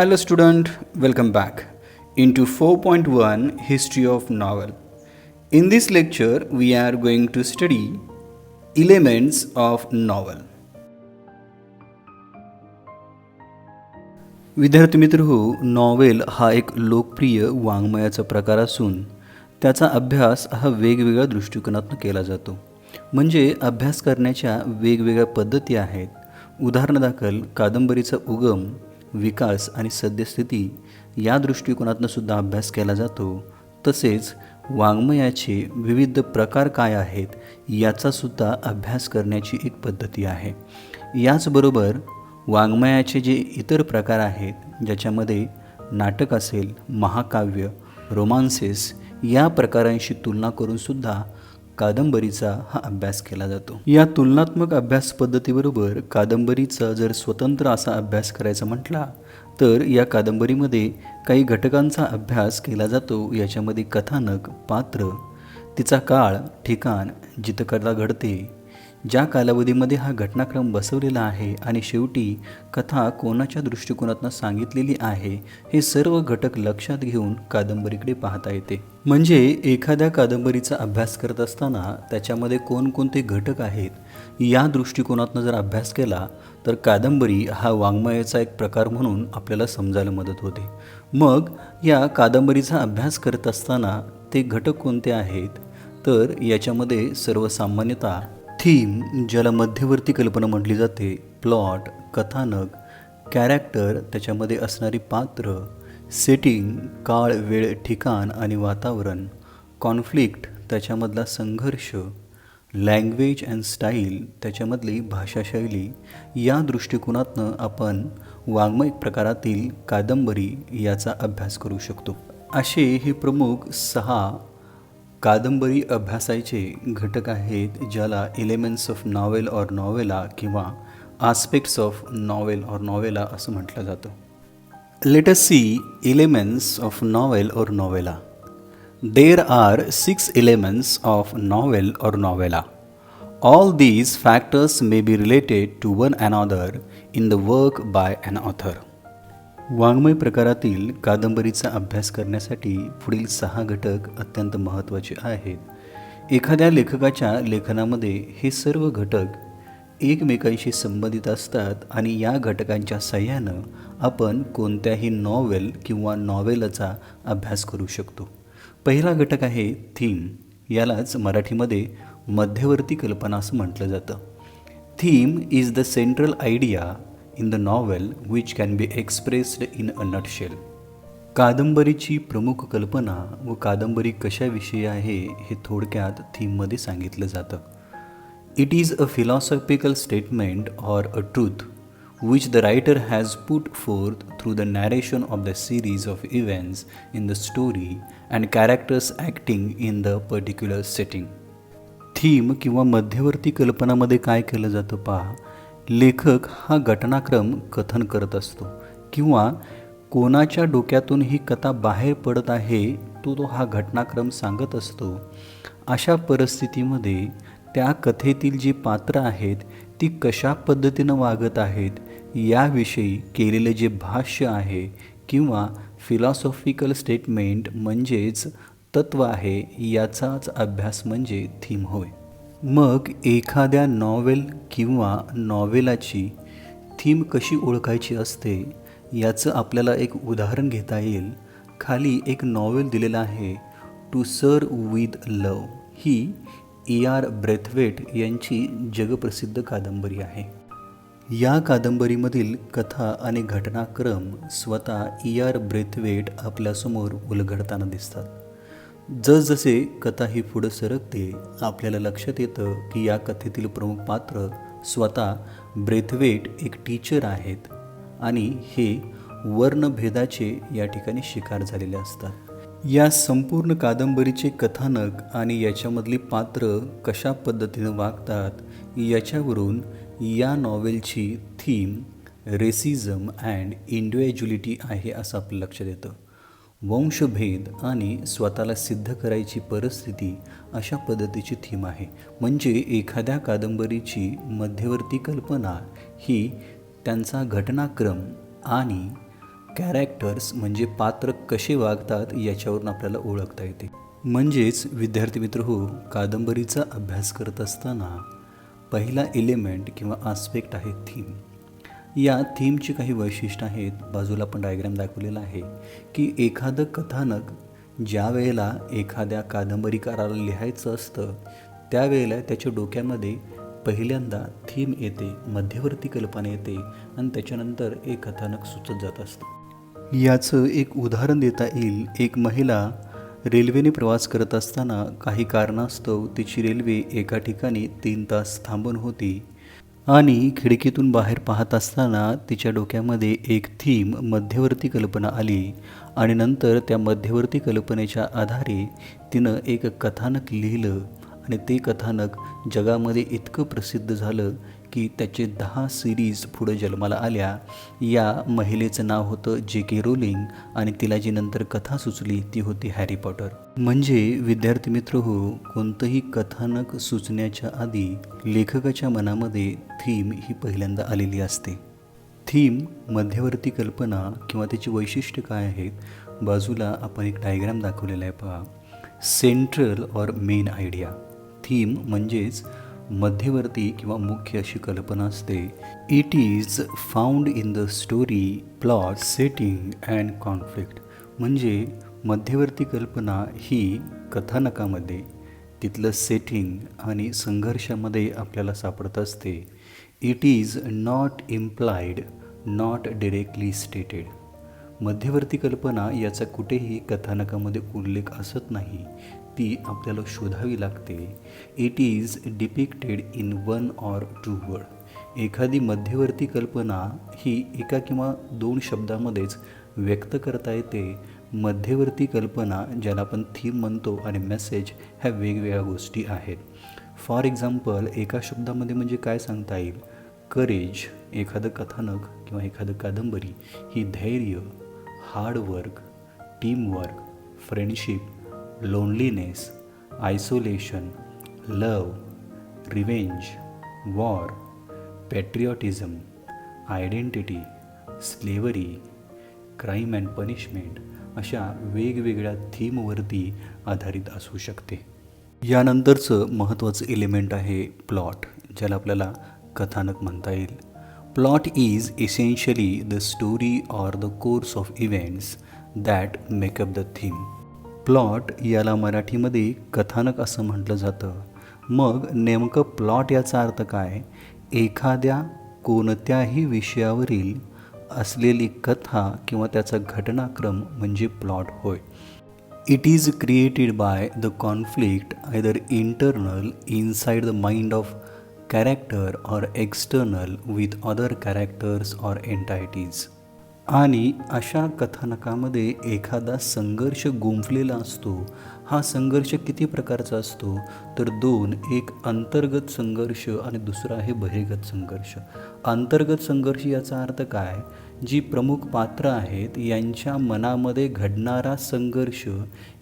Hello student, welcome back into 4.1 History of Novel. In this lecture we are going to study elements of novel. विद्यार्थी मित्र हो, novel हा एक लोकप्रिय वाङ्मयाचा प्रकार असून त्याचा अभ्यास हा वेगवेगळ्या दृष्टिकोनातून केला जातो. म्हणजे अभ्यास करण्याच्या वेगवेगळ्या पद्धती आहेत. उदाहरणादाखल कादंबरीचा उगम, विकास आणि सद्यस्थिती या दृष्टिकोनातून सुद्धा अभ्यास केला जातो. तसेच वाङ्मयाचे विविध प्रकार काय आहेत याचा सुद्धा अभ्यास करण्याची एक पद्धती आहे. याचबरोबर वाङ्मयाचे जे इतर प्रकार आहेत ज्याच्यामध्ये नाटक असेल, महाकाव्य, रोमान्सेस या प्रकारांशी तुलना करून सुद्धा कादंबरीचा हा अभ्यास केला जातो. या तुलनात्मक अभ्यास पद्धतीबरोबर कादंबरीचा जर स्वतंत्र असा अभ्यास करायचा म्हटला तर या कादंबरीमध्ये काही घटकांचा अभ्यास केला जातो. याच्यामध्ये कथानक, पात्र, तिचा काळ, ठिकाण, जिथं कथा घडते, ज्या कालावधीमध्ये हा घटनाक्रम बसवलेला आहे आणि शेवटी कथा कोणाच्या दृष्टिकोनातून सांगितलेली आहे, हे सर्व घटक लक्षात घेऊन कादंबरीकडे पाहता येते. म्हणजे एखाद्या कादंबरीचा अभ्यास करत असताना त्याच्यामध्ये कोणकोणते घटक आहेत या दृष्टिकोनातून जर अभ्यास केला तर कादंबरी हा वाङ्मयाचा एक प्रकार म्हणून आपल्याला समजायला मदत होते. मग या कादंबरीचा अभ्यास करत असताना ते घटक कोणते आहेत तर याच्यामध्ये सर्वसामान्यतः थीम, ज्याला मध्यवर्ती कल्पना म्हटली जाते, प्लॉट, कथानक, कॅरेक्टर, त्याच्यामध्ये असणारी पात्र, सेटिंग, काळ, वेळ, ठिकाण आणि वातावरण, कॉन्फ्लिक्ट, त्याच्यामधला संघर्ष, लँग्वेज अँड स्टाईल, त्याच्यामधली भाषाशैली या दृष्टिकोनातनं आपण वाङ्मय प्रकारातील कादंबरी याचा अभ्यास करू शकतो. असे हे प्रमुख 6 कादंबरी अभ्यासाचे घटक आहेत ज्याला elements of novel or novella किंवा aspects of novel or novella असं म्हटलं जातं. Let us see elements of novel or novella. There are 6 elements of novel or novella. All these factors may be related to one another in the work by an author. वाङ्मय प्रकारातील कादंबरीचा अभ्यास करण्यासाठी पुढील 6 घटक अत्यंत महत्त्वाचे आहेत. एखाद्या लेखकाच्या लेखनामध्ये हे सर्व घटक एकमेकांशी संबंधित असतात आणि या घटकांच्या साह्यानं आपण कोणत्याही नॉवेल किंवा नॉवेलचा अभ्यास करू शकतो. पहिला घटक आहे थीम. यालाच मराठीमध्ये मध्यवर्ती कल्पना असं म्हटलं जातं. Theme is the central idea in the novel which can be expressed in a nutshell. कादंबरीची प्रमुख कल्पना व कादंबरी कशाविषयी आहे हे थोडक्यात थीममध्ये सांगितलं जातं. It is a philosophical statement or a truth which the writer has put forth through the narration of the series of events in the story and characters acting in the particular setting. Theme किंवा मध्यवर्ती कल्पनामध्ये काय केलं जातं पहा. लेखक हा घटनाक्रम कथन करत असतो किंवा कोणाच्या डोक्यातून ही कथा बाहेर पडत आहे तो हा घटनाक्रम सांगत असतो. अशा परिस्थितीमध्ये त्या कथेतील जी पात्र आहेत ती कशा पद्धतीनं वागत आहेत याविषयी केलेले जे भाष्य आहे किंवा फिलॉसॉफिकल स्टेटमेंट म्हणजेच तत्त्व आहे याचाच अभ्यास म्हणजे थीम होय. मग एखाद्या नॉवेल किंवा नॉवेलाची थीम कशी ओळखायची असते याचं आपल्याला एक उदाहरण घेता येईल. खाली एक नॉवेल दिलेलं आहे, to serve with love. He E.R. Brathwaite यांची जगप्रसिद्ध कादंबरी आहे. या कादंबरीमधील कथा आणि घटनाक्रम स्वतः E.R. ब्रेथवेट आपल्यासमोर उलगडताना दिसतात. जसजसे कथा ही पुढं सरकते आपल्याला लक्षात येतं की या कथेतील प्रमुख पात्र स्वतः ब्रेथवेट एक टीचर आहेत आणि हे वर्णभेदाचे या ठिकाणी शिकार झालेले असतात. या संपूर्ण कादंबरीचे कथानक आणि याच्यामधली पात्र कशा पद्धतीनं वागतात याच्यावरून या नॉवेलची थीम रेसिझम अँड इंडिव्हिज्युअलिटी आहे असं आपलं लक्षात येतं. वंशभेद आणि स्वतःला सिद्ध करायची परिस्थिती अशा पद्धतीची थीम आहे. म्हणजे एखाद्या कादंबरीची मध्यवर्ती कल्पना ही त्यांचा घटनाक्रम आणि कॅरेक्टर्स म्हणजे पात्र कसे वागतात याच्यावरून आपल्याला ओळखता येते. म्हणजेच विद्यार्थी मित्र हो, कादंबरीचा अभ्यास करत असताना पहिला एलिमेंट किंवा आस्पेक्ट आहे थीम. या थीमची काही वैशिष्ट्य आहेत. बाजूला आपण डायग्राम दाखवलेला आहे की एखादं कथानक ज्या वेळेला एखाद्या कादंबरीकाराला लिहायचं असतं त्यावेळेला त्याच्या डोक्यामध्ये पहिल्यांदा थीम येते, मध्यवर्ती कल्पना येते आणि त्याच्यानंतर एक कथानक सुचत जात असतं. याचं एक उदाहरण देता येईल. एक महिला रेल्वेने प्रवास करत असताना काही कारणास्तव तिची रेल्वे एका ठिकाणी 3 तास थांबून होती आणि खिडकीतून बाहेर पाहत असताना तिच्या डोक्यामध्ये एक थीम, मध्यवर्ती कल्पना आली आणि नंतर त्या मध्यवर्ती कल्पनेच्या आधारे तिनं एक कथानक लिहिलं आणि ते कथानक जगामध्ये इतकं प्रसिद्ध झालं की त्याचे 10 सिरीज पुढं जन्माला आल्या. या महिलेचं नाव होतं J.K. रोलिंग आणि तिला जी नंतर कथा सुचली ती होती हॅरी पॉटर. म्हणजे विद्यार्थी मित्र हो, कोणतंही कथानक सुचण्याच्या आधी लेखकाच्या मनामध्ये थीम ही पहिल्यांदा आलेली असते. थीम, मध्यवर्ती कल्पना किंवा त्याची वैशिष्ट्य काय आहेत, बाजूला आपण एक डायग्राम दाखवलेला आहे पहा. Central or main idea. Theme म्हणजेच मध्यवर्ती किंवा मुख्य अशी कल्पना असते. It is found in the story, plot, setting and conflict. म्हणजे मध्यवर्ती कल्पना ही कथानकामध्ये तिथलं सेटिंग आणि संघर्षामध्ये आपल्याला सापडत असते. It is not implied, not directly stated. मध्यवर्ती कल्पना याचा कुठेही कथानकामध्ये उल्लेख असत नाही, ती आपल्याला शोधावी लागते. It is depicted in 1 or 2 word. एखादी मध्यवर्ती कल्पना ही एका किंवा 2 शब्दामध्येच व्यक्त करता येते. मध्यवर्ती कल्पना ज्याला आपण थीम म्हणतो आणि मेसेज ह्या वेगवेगळ्या गोष्टी आहेत. फॉर एक्झाम्पल, एका शब्दामध्ये म्हणजे काय सांगता येईल? करेज, एखादं कथानक किंवा एखादं कादंबरी ही धैर्य, hard work, teamwork, friendship, loneliness, isolation, love, revenge, war, patriotism, identity, slavery, crime and punishment अशा वेगवेगळ्या थीमवरती आधारित असू शकते. यानंतरचं महत्त्वाचं एलिमेंट आहे प्लॉट, ज्याला आपल्याला कथानक म्हणता येईल. Plot is essentially the story or the course of events that makeup the theme. Plot याला मराठीमध्ये कथानक असं म्हटलं जातं. मग नेमकं प्लॉट याचा अर्थ काय? एखाद्या कोणत्याही विषयावरील असलेली कथा किंवा त्याचा घटनाक्रम म्हणजे प्लॉट होय. It is created by the conflict either internal inside the mind of character or external with other characters or entities. आणि अशा कथानकामध्ये एखादा संघर्ष गुंफलेला असतो. हा संघर्ष किती प्रकारचा असतो? तर 2, एक अंतर्गत संघर्ष आणि दुसरा आहे बहिर्गत संघर्ष. अंतर्गत संघर्ष याचा अर्थ काय? जी प्रमुख पात्र आहेत यांच्या मनामध्ये घडणारा संघर्ष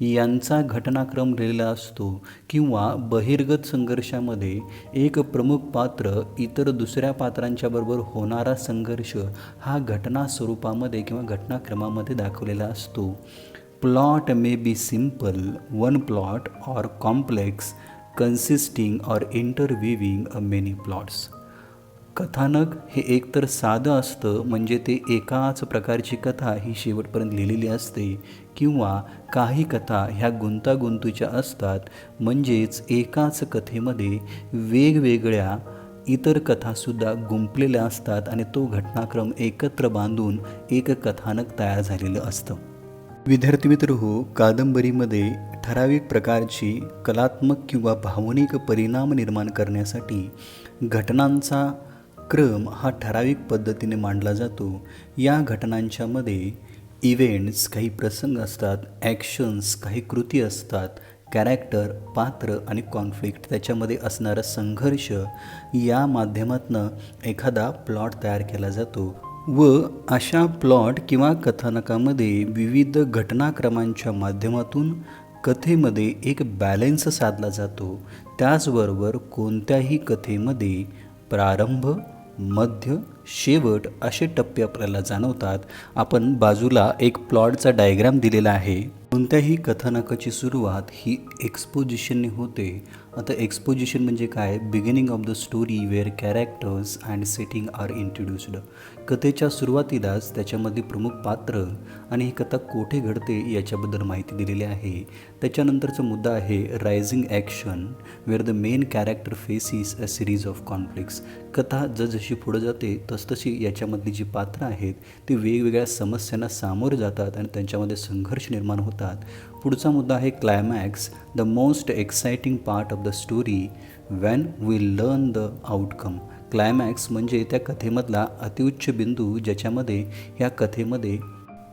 यांचा घटनाक्रम लिहिलेला असतो. किंवा बहिर्गत संघर्षामध्ये एक प्रमुख पात्र इतर दुसऱ्या पात्रांच्या बरोबर होणारा संघर्ष हा घटना स्वरूपामध्ये किंवा घटनाक्रमामध्ये दाखवलेला असतो. Plot may be simple, one plot or complex consisting or interweaving a many plots. कथानक हे एकतर साधं असतं, म्हणजे ते एकाच प्रकारची कथा ही शेवटपर्यंत लिहिलेली असते, किंवा काही कथा ह्या गुंतागुंतीच्या असतात, म्हणजेच एकाच कथेमध्ये वेगवेगळ्या इतर कथासुद्धा गुंफलेल्या असतात आणि तो घटनाक्रम एकत्र बांधून एक कथानक तयार झालेलं असतं. विद्यार्थी मित्र हो, कादंबरीमध्ये ठराविक प्रकारची कलात्मक किंवा भावनिक परिणाम निर्माण करण्यासाठी घटनांचा क्रम हा ठराविक पद्धतीने मांडला जातो. या घटनांच्यामध्ये इव्हेंट्स काही प्रसंग असतात, ॲक्शन्स काही कृती असतात, कॅरेक्टर पात्र आणि कॉन्फ्लिक्ट त्याच्यामध्ये असणारा संघर्ष या माध्यमातून एखादा प्लॉट तयार केला जातो. व अशा प्लॉट किंवा कथानकामध्ये विविध घटनाक्रमांच्या माध्यमातून कथेमध्ये एक बॅलन्स साधला जातो. त्याचबरोबर कोणत्याही कथेमध्ये प्रारंभ, मध्य, शेवट असे टप्पे आपल्याला जाणवतात. आपण बाजूला एक प्लॉटचा डायग्राम दिलेला आहे. कोणत्याही कथानकाची सुरुवात ही एक्सपोजिशनने होते. आता एक्सपोजिशन म्हणजे काय? Beginning of the story where characters and setting are introduced. कथेच्या सुरुवातीलाच त्याच्यामधली प्रमुख पात्र आणि ही कथा कोठे घडते याच्याबद्दल माहिती दिलेली आहे. त्याच्यानंतरचा मुद्दा आहे rising action where the main character faces a series of conflicts. कथा जसजशी पुढे जाते तसतशी याच्यामधली जी पात्रं आहेत ती वेगवेगळ्या समस्यांना सामोरे जातात आणि त्यांच्यामध्ये संघर्ष निर्माण होतात. पुढचा मुद्दा आहे climax, the most exciting part of the story when we learn the outcome. Climax म्हणजे त्या कथेमधला अतिउच्च बिंदू ज्याच्यामध्ये ह्या कथेमध्ये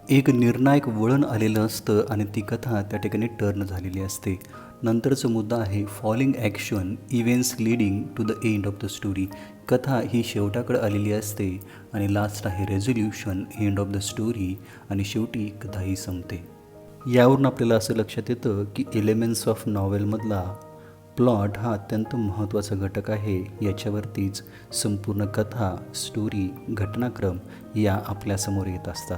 एक निर्णायक वळण आलेलं असतं आणि ती कथा त्या ठिकाणी टर्न झालेली असते. नंतरचा मुद्दा आहे falling action events leading to the end of the story. कथा ही शेवटाकडे आलेली असते आणि लास्ट आहे resolution, end of the story, आणि शेवटी कथा ही संपते. यावरून आपल्याला असं लक्षात येतं की एलिमेंट्स ऑफ नॉवेलमधला प्लॉट हा अत्यंत महत्त्वाचा घटक आहे. याच्यावरतीच संपूर्ण कथा, स्टोरी, घटनाक्रम या आपल्यासमोर येत असतात.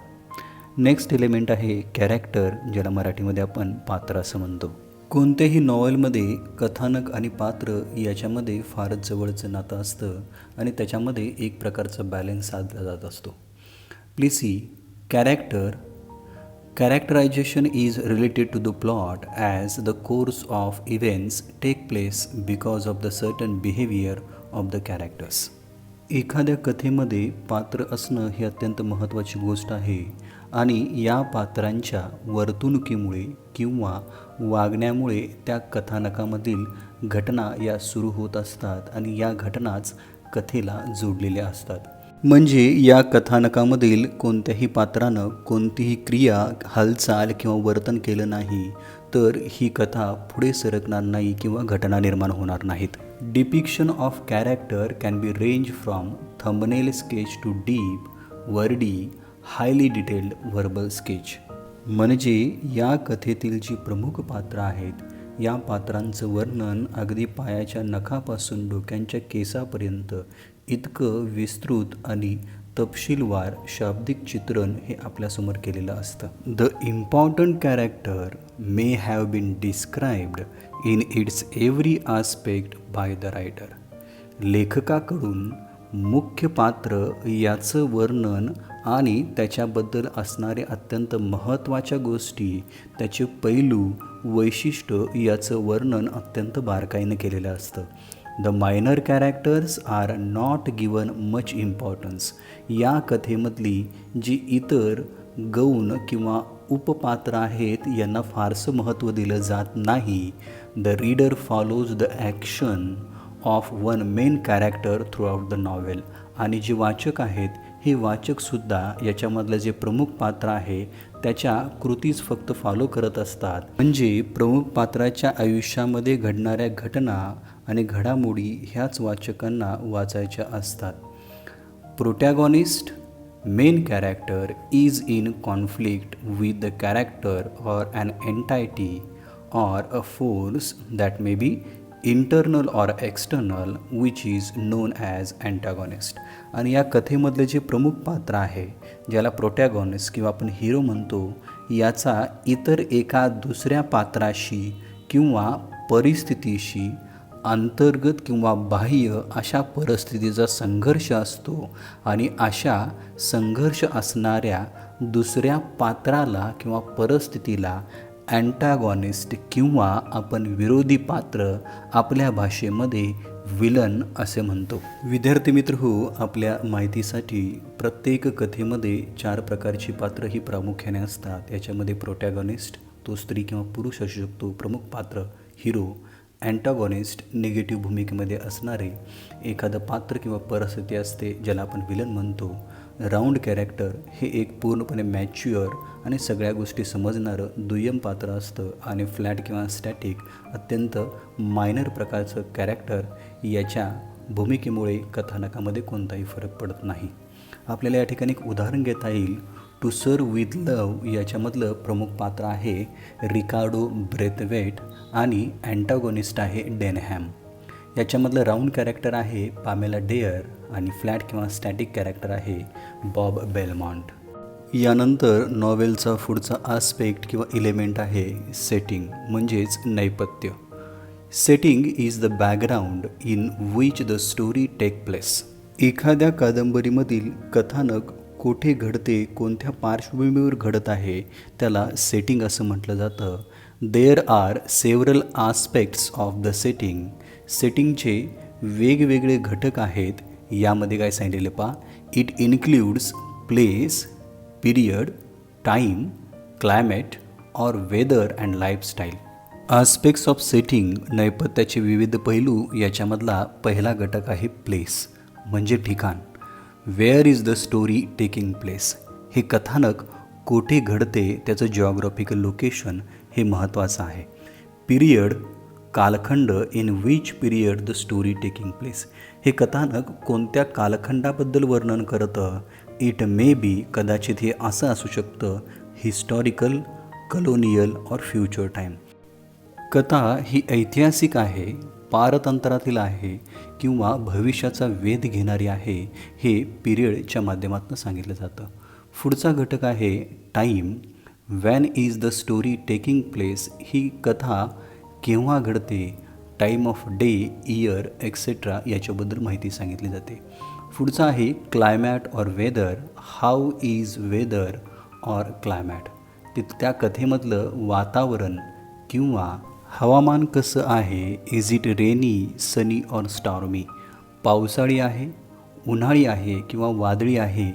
नेक्स्ट एलिमेंट आहे कॅरेक्टर, ज्याला मराठीमध्ये आपण पात्र असं म्हणतो. कोणत्याही नॉवेलमध्ये कथानक आणि पात्र याच्यामध्ये फारच जवळचं नातं असतं आणि त्याच्यामध्ये एक प्रकारचा बॅलन्स साधला जात असतो. Please see character. Characterization is related to the plot as the course of events take place because of the certain behavior of the characters. एखाद्या कथेमध्ये पात्र असणं ही अत्यंत महत्त्वाची गोष्ट आहे आणि या पात्रांच्या वर्तणुकीमुळे किंवा वागण्यामुळे त्या कथानकामधील घटना या सुरू होत असतात आणि या घटनाच कथेला जोडलेल्या असतात. म्हणजे या कथानकामधील कोणत्याही पात्रानं कोणतीही क्रिया, हालचाल किंवा वर्तन केलं नाही तर ही कथा पुढे सरकणार नाही किंवा घटना निर्माण होणार नाहीत. Depiction of character can be range from thumbnail sketch to deep, wordy, highly detailed verbal sketch. म्हणजे या कथेतील जी प्रमुख पात्रं आहेत या पात्रांचं वर्णन अगदी पायाच्या नखापासून डोक्यांच्या केसापर्यंत इतकं विस्तृत आणि तपशीलवार शाब्दिक चित्रण हे आपल्यासमोर केलेलं असतं. The important character may have been described in its every aspect by the writer. लेखकाकडून मुख्य पात्र याचं वर्णन आणि त्याच्याबद्दल असणारे अत्यंत महत्त्वाच्या गोष्टी, त्याचे पैलू, वैशिष्ट्य याचं वर्णन अत्यंत बारकाईनं केलेलं असतं. The minor characters are not given much importance. या कथेमधली जी इतर गौण किंवा उपपात्र आहेत यांना फारसं महत्त्व दिलं जात नाही. The reader follows the action of one main character through out the novel. आणि जे वाचक आहेत हे वाचकसुद्धा याच्यामधलं जे प्रमुख पात्र आहे त्याच्या कृतीच फक्त फॉलो करत असतात. म्हणजे प्रमुख पात्राच्या आयुष्यामध्ये घडणाऱ्या घटना आणि घडामोडी ह्याच वाचकांना वाचायच्या असतात. Protagonist, main character is in conflict with the character or an entity or a force that may be internal or external which is known as antagonist. आणि या कथेमधले जे प्रमुख पात्र आहे ज्याला प्रोटॅगॉनिस्ट किंवा आपण हिरो म्हणतो याचा इतर एका दुसऱ्या पात्राशी किंवा परिस्थितीशी अंतर्गत किंवा बाह्य अशा परिस्थितीचा संघर्ष असतो आणि अशा संघर्ष असणाऱ्या दुसऱ्या पात्राला किंवा परिस्थितीला अँटागॉनिस्ट किंवा आपण विरोधी पात्र आपल्या भाषेमध्ये विलन असे म्हणतो. विद्यार्थी मित्र हो, आपल्या माहितीसाठी प्रत्येक कथेमध्ये 4 प्रकारची पात्र ही प्रामुख्याने असतात. याच्यामध्ये प्रोटॅगॉनिस्ट, तो स्त्री किंवा पुरुष असू शकतो, प्रमुख पात्र हिरो, अँटागॉनिस्ट निगेटिव्ह भूमिकेमध्ये असणारे एखादं पात्र किंवा परिस्थिती असते ज्याला आपण विलन म्हणतो. राऊंड कॅरेक्टर हे एक पूर्णपणे मॅच्युअर आणि सगळ्या गोष्टी समजणारं दुय्यम पात्र असतं. आणि फ्लॅट किंवा स्टॅटिक अत्यंत मायनर प्रकारचं कॅरेक्टर याच्या भूमिकेमुळे कथानकामध्ये कोणताही फरक पडत नाही. आपल्याला या ठिकाणी एक उदाहरण घेता येईल. टू सर्व विथ लव याच्यामधलं प्रमुख पात्र आहे रिकार्डो ब्रेथवेट आणि अँटागॉनिस्ट आहे डेनहॅम. याच्यामधलं राऊंड कॅरेक्टर आहे पामेला डेअर आणि फ्लॅट किंवा स्टॅटिक कॅरेक्टर आहे बॉब बेलमॉन्ट. यानंतर नॉवेलचा पुढचा आस्पेक्ट किंवा इलेमेंट आहे सेटिंग म्हणजेच नेपथ्य. Setting is the background in which the story take place. एखाद्या कादंबरीमधील कथानक कोठे घडते, कोणत्या पार्श्वभूमीवर घडत आहे त्याला सेटिंग असं म्हटलं जातं. There are several aspects of the setting. सेटिंगचे वेगवेगळे घटक आहेत. यामध्ये काय सांगितलेलं पहा, it includes place, period, time, climate or weather and lifestyle. Aspects of setting नेपथ्याचे विविध पैलू. याच्यामधला पहिला घटक आहे प्लेस म्हणजे ठिकाण. Where is the story taking place. हे कथानक कोठे घडते त्याचं जिओग्राफिकल लोकेशन हे महत्त्वाचं आहे. पिरियड, कालखंड, in which period the story taking place. हे कथानक कोणत्या कालखंडाबद्दल वर्णन करतं. इट मे बी, कदाचित हे असं असू शकतं, हिस्टॉरिकल, कलोनियल और फ्युचर टाईम. कथा ही ऐतिहासिक आहे, पारतंत्र्यातील आहे किंवा भविष्याचा वेध घेणारी आहे. हे पिरियडच्या माध्यमातून सांगितलं जातं. पुढचा घटक आहे time. When is the story taking place. ही कथा केव्हा घडते, time of day, year etcetera याच्याबद्दल माहिती सांगितली जाते. पुढचा आहे climate or weather. How is weather or climate. त्या कथेमधलं वातावरण किंवा हवामान कसं आहे. Is it rainy, sunny or stormy. पावसाळी आहे, उन्हाळी आहे किंवा वादळी आहे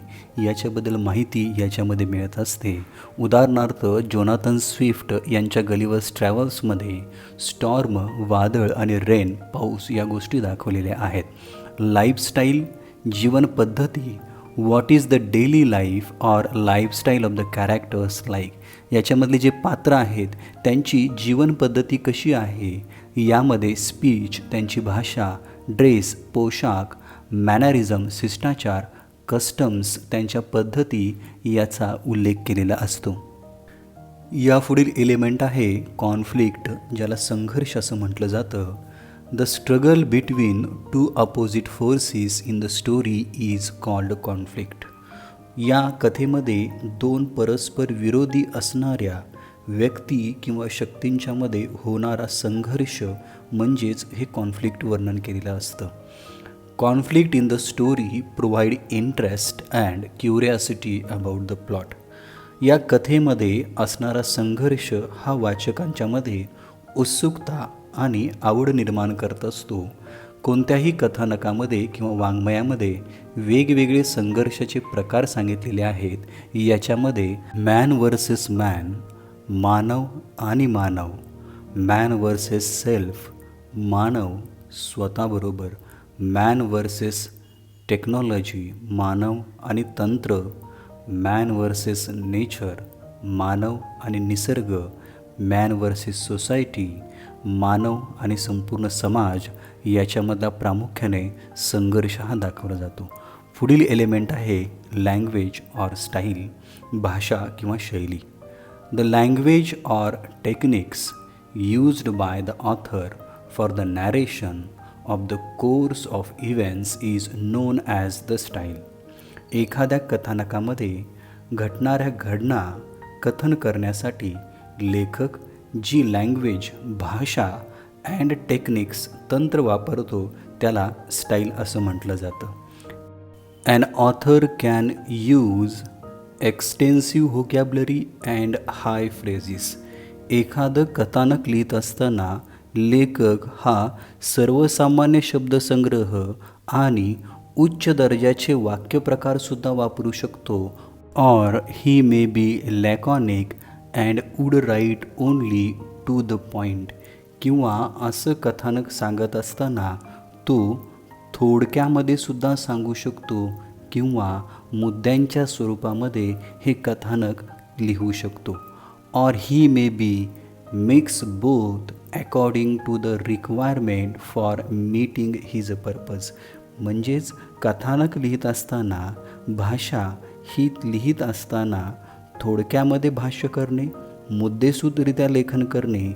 याच्याबद्दल माहिती याच्यामध्ये मिळत असते. उदाहरणार्थ जोनाथन स्विफ्ट यांच्या गलिवर्स ट्रॅव्हल्समध्ये स्टॉर्म, वादळ आणि रेन, पाऊस या गोष्टी दाखवलेल्या आहेत. लाईफस्टाईल, जीवन पद्धती. What is the daily life or lifestyle of the characters like. याच्यामधले जे पात्र आहेत त्यांची जीवनपद्धती कशी आहे. यामध्ये स्पीच, त्यांची भाषा, ड्रेस, पोशाख, मॅनरिझम, शिष्टाचार, कस्टम्स, त्यांच्या पद्धती याचा उल्लेख केलेला असतो. यापुढील एलिमेंट आहे कॉन्फ्लिक्ट, ज्याला संघर्ष असं म्हटलं जातं. The struggle between two opposite forces in the story is called conflict. या कथेमध्ये दोन परस्पर विरोधी असणाऱ्या व्यक्ती किंवा शक्तींच्यामध्ये होणारा संघर्ष म्हणजेच हे कॉन्फ्लिक्ट वर्णन केलेलं असतं. Conflict in the story provide interest and curiosity about the plot. या कथेमध्ये असणारा संघर्ष हा वाचकांच्यामध्ये उत्सुकता आणि आवड निर्माण करत असतो. कोणत्याही कथानकामध्ये किंवा वाङ्मयामध्ये वेगवेगळे संघर्षाचे प्रकार सांगितलेले आहेत. याच्यामध्ये मॅन वर्सेस मॅन, मानव आणि मानव, मॅन वर्सेस सेल्फ, मानव स्वतःबरोबर, मॅन वर्सेस टेक्नॉलॉजी, मानव आणि तंत्र, मॅन वर्सेस नेचर, मानव आणि निसर्ग, मॅन वर्सेस सोसायटी, मानव आणि संपूर्ण समाज याच्यामधला प्रामुख्याने संघर्ष हा दाखवला जातो. पुढील एलिमेंट आहे लँग्वेज ऑर स्टाईल, भाषा किंवा शैली. The language or techniques used by the author for the narration of the course of events is known as the style. एखाद्या कथानकामध्ये घडणाऱ्या घटना कथन करण्यासाठी लेखक जी लँग्वेज, भाषा अँड टेक्निक्स, तंत्र वापरतो त्याला स्टाईल असं म्हटलं जातं. An author can use extensive vocabulary and high phrases. एखादं कथानक लिहित असताना लेखक हा सर्वसामान्य शब्दसंग्रह आणि उच्च दर्जाचे वाक्यप्रकारसुद्धा वापरू शकतो. Or he may be laconic and would write only to the point. किंवा असं कथानक सांगत असताना तो थोडक्यामध्ये सुद्धा सांगू शकतो किंवा मुद्द्यांच्या स्वरूपामध्ये हे कथानक लिहू शकतो. Or he may be mix both according to the requirement for meeting his purpose. म्हणजेच कथानक लिहित असताना, भाषा ही लिहित असताना थोडक्यामध्ये भाष्य करणे, मुद्देसूदरित्या लेखन करणे,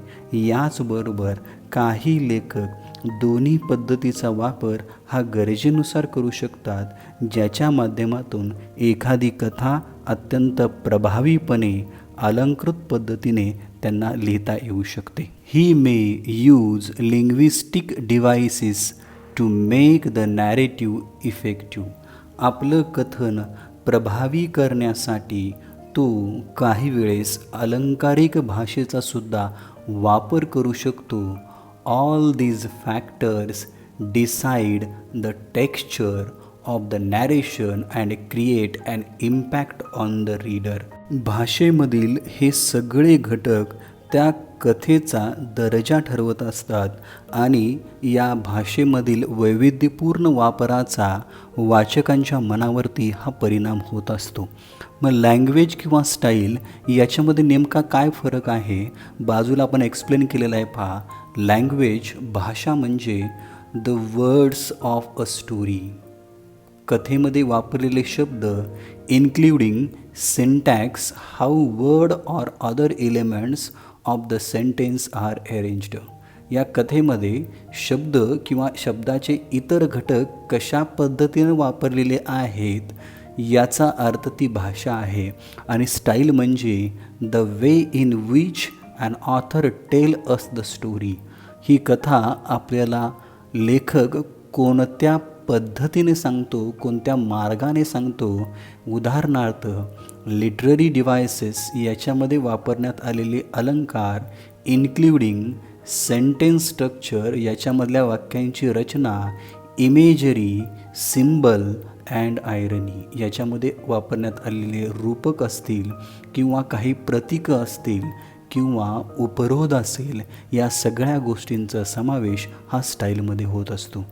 याचबरोबर काही लेखक दोन्ही पद्धतीचा वापर हा गरजेनुसार करू शकतात, ज्याच्या माध्यमातून एखादी कथा अत्यंत प्रभावीपणे अलंकृत पद्धतीने त्यांना लिहिता येऊ शकते. He may use linguistic devices to make the narrative effective. आपलं कथन प्रभावी करण्यासाठी तो काही वेळेस अलंकारिक भाषेचा सुद्धा वापर करू शकतो. All these factors decide the texture of the narration and create an impact on the reader. भाषेमधील हे सगळे घटक त्या कथेचा दर्जा ठरवत असतात आणि या भाषेमधील वैविध्यपूर्ण वापराचा वाचकांच्या मनावरती हा परिणाम होत असतो. मग लँग्वेज किंवा स्टाईल याच्यामध्ये नेमका काय फरक आहे, बाजूला आपण एक्सप्लेन केलेला आहे पहा. लँग्वेज भाषा म्हणजे the words of a story. कथेमध्ये वापरलेले शब्द including syntax, how word or other elements of the sentence are arranged. या कथेमध्ये शब्द किंवा शब्दाचे इतर घटक कशा पद्धतीने वापरलेले आहेत याचा अर्थ ती भाषा आहे. आणि स्टाईल म्हणजे the way in which an author tell us the story. ही कथा आपल्याला लेखक कोणत्या पद्धतीने सांगतो, कोणत्या मार्गाने सांगतो. उदाहरणार्थ लिटररी डिव्हायसेस याच्यामध्ये वापरण्यात आलेले अलंकार, इन्क्लुडिंग सेंटेन्स स्ट्रक्चर याच्यामधल्या वाक्यांची रचना, इमेजरी, सिम्बल अँड आयरनी याच्यामध्ये वापरण्यात आलेले रूपक असतील किंवा काही प्रतीकं असतील किंवा उपरोध असेल, या सगळ्या गोष्टींचा समावेश हा स्टाईलमध्ये होत असतो.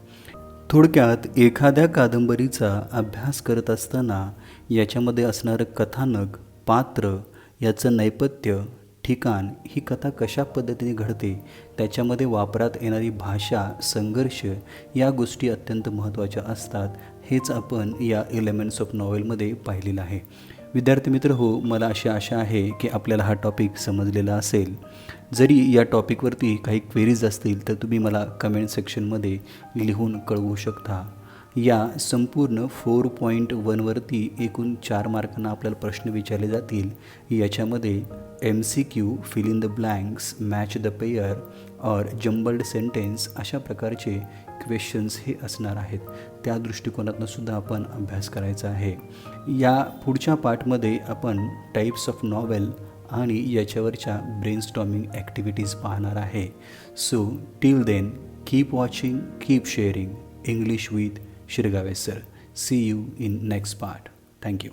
थोडक्यात एखाद्या कादंबरीचा अभ्यास करत असताना याच्यामध्ये असणारं कथानक, पात्र, याचं नेपथ्य, ठिकाण, ही कथा कशा पद्धतीने घडते, त्याच्यामध्ये वापरात येणारी भाषा, संघर्ष, या गोष्टी अत्यंत महत्त्वाच्या असतात. हेच आपण या एलिमेंट्स ऑफ नॉवेलमध्ये पाहिलेलं आहे. विद्यार्थी मित्र हो, मला अशी आशा आहे की आपल्याला हा टॉपिक समजलेला असेल. जरी या टॉपिकवरती काही क्वेरीज असतील तर तुम्ही मला कमेंट सेक्शनमध्ये लिहून कळवू शकता. या संपूर्ण 4.1वरती एकूण 4 मार्कांना आपल्याला प्रश्न विचारले जातील. याच्यामध्ये MCQ, fill in the blanks, match the pair और जम्बल्ड सेंटेन्स अशा प्रकारचे क्वेश्चन्स हे असणार आहेत. त्या दृष्टिकोनातून सुद्धा आपण अभ्यास करायचा आहे. या पुढच्या पार्टमध्ये आपण टाईप्स ऑफ नॉवेल आणि याच्यावरच्या ब्रेनस्टॉर्मिंग ॲक्टिव्हिटीज पाहणार आहे. So till then keep watching, keep sharing. English with Shirgave sir. See you in next part. Thank you.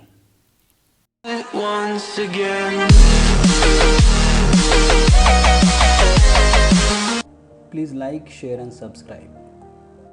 Once again. Please like, share and subscribe.